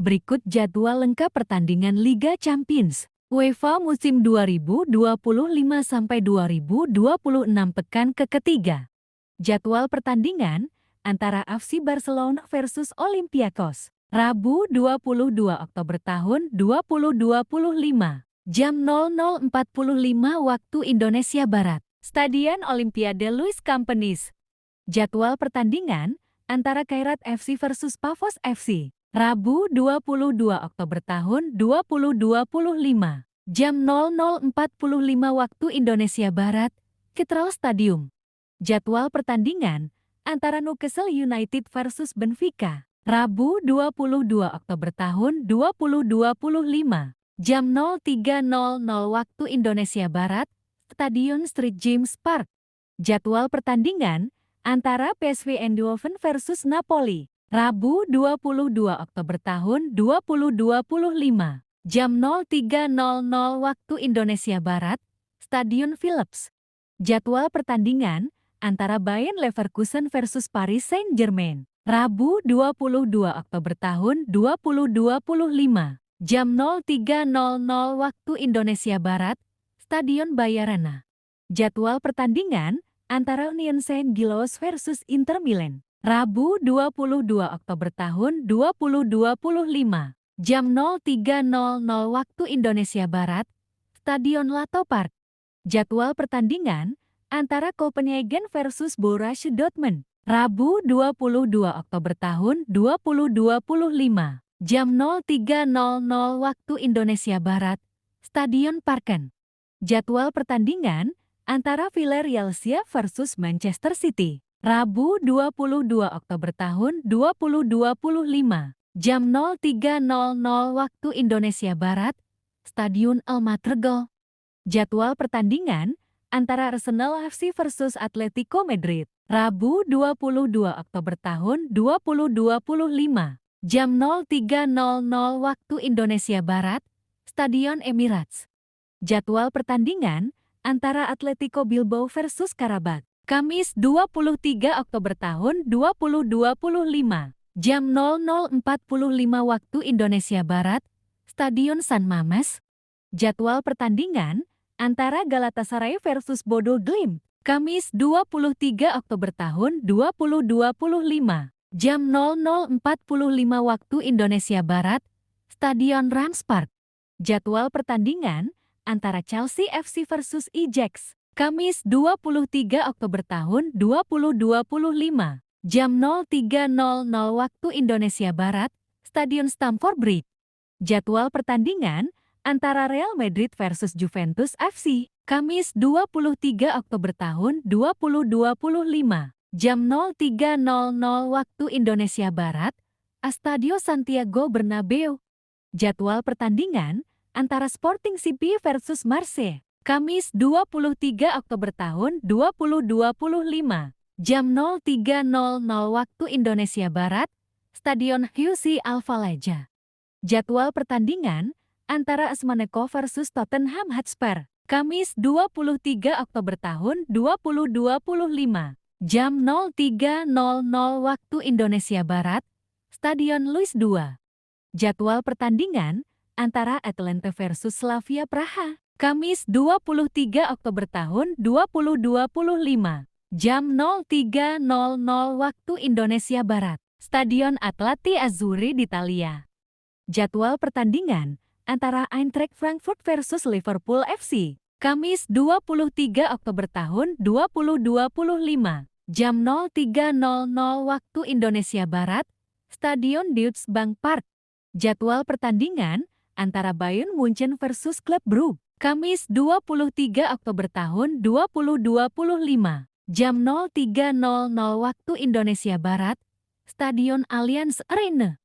Berikut jadwal lengkap pertandingan Liga Champions UEFA musim 2025-2026 pekan ke-3. Jadwal pertandingan antara FC Barcelona versus Olympiakos. Rabu 22 Oktober tahun 2025. Jam 00.45 waktu Indonesia Barat. Stadion Olimpiade Luis Companys. Jadwal pertandingan antara Kairat FC versus Pafos FC. Rabu 22 Oktober tahun 2025. Jam 00.45 waktu Indonesia Barat. Catral Stadium. Jadwal pertandingan antara Newcastle United versus Benfica. Rabu 22 Oktober tahun 2025. Jam 03.00 waktu Indonesia Barat. Stadion St. James Park. Jadwal pertandingan antara PSV Eindhoven versus Napoli. Rabu 22 Oktober tahun 2025. Jam 03.00 waktu Indonesia Barat. Stadion Philips. Jadwal pertandingan antara Bayer Leverkusen versus Paris Saint-Germain. Rabu 22 Oktober tahun 2025. Jam 03.00 waktu Indonesia Barat. Stadion Bayarena. Jadwal pertandingan antara Union Saint-Gilloise versus Inter Milan. Rabu 22 Oktober tahun 2025. Jam 03.00 waktu Indonesia Barat. Stadion Lato Park. Jadwal pertandingan antara Copenhagen versus Borussia Dortmund. Rabu 22 Oktober tahun 2025. Jam 03.00 waktu Indonesia Barat. Stadion Parken. Jadwal pertandingan antara Villarreal versus Manchester City. Rabu 22 Oktober tahun 2025. Jam 03.00 waktu Indonesia Barat. Stadion El Matrego. Jadwal pertandingan antara Arsenal FC versus Atletico Madrid. Rabu 22 Oktober tahun 2025. Jam 03.00 waktu Indonesia Barat. Stadion Emirates. Jadwal pertandingan antara Atletico Bilbao versus Karabakh. Kamis 23 Oktober tahun 2025. Jam 00.45 waktu Indonesia Barat. Stadion San Mamés. Jadwal pertandingan antara Galatasaray versus Bodo Glimt. Kamis 23 Oktober tahun 2025. Jam 00.45 waktu Indonesia Barat. Stadion Rams Park. Jadwal pertandingan antara Chelsea FC versus Ajax. Kamis 23 Oktober tahun 2025. Jam 03.00 waktu Indonesia Barat. Stadion Stamford Bridge. Jadwal pertandingan antara Real Madrid versus Juventus FC. Kamis 23 Oktober tahun 2025. Jam 03.00 waktu Indonesia Barat. Estadio Santiago Bernabeu. Jadwal pertandingan antara Sporting CP versus Marseille. Kamis 23 Oktober tahun 2025. Jam 03.00 waktu Indonesia Barat. Stadion Giuseppe Alvalade. Jadwal pertandingan antara Asmaneko versus Tottenham Hotspur. Kamis 23 Oktober tahun 2025. Jam 03.00 waktu Indonesia Barat. Stadion Luis II. Jadwal pertandingan antara Atalanta versus Slavia Praha. Kamis 23 Oktober tahun 2025. Jam 03.00 waktu Indonesia Barat. Stadion Atleti Azzurri di Italia. Jadwal pertandingan antara Eintracht Frankfurt versus Liverpool FC. Kamis 23 Oktober tahun 2025. Jam 03.00 waktu Indonesia Barat. Stadion Deutsche Bank Park. Jadwal pertandingan antara Bayern Munchen versus Club Brugge. Kamis 23 Oktober tahun 2025. Jam 03.00 waktu Indonesia Barat. Stadion Allianz Arena.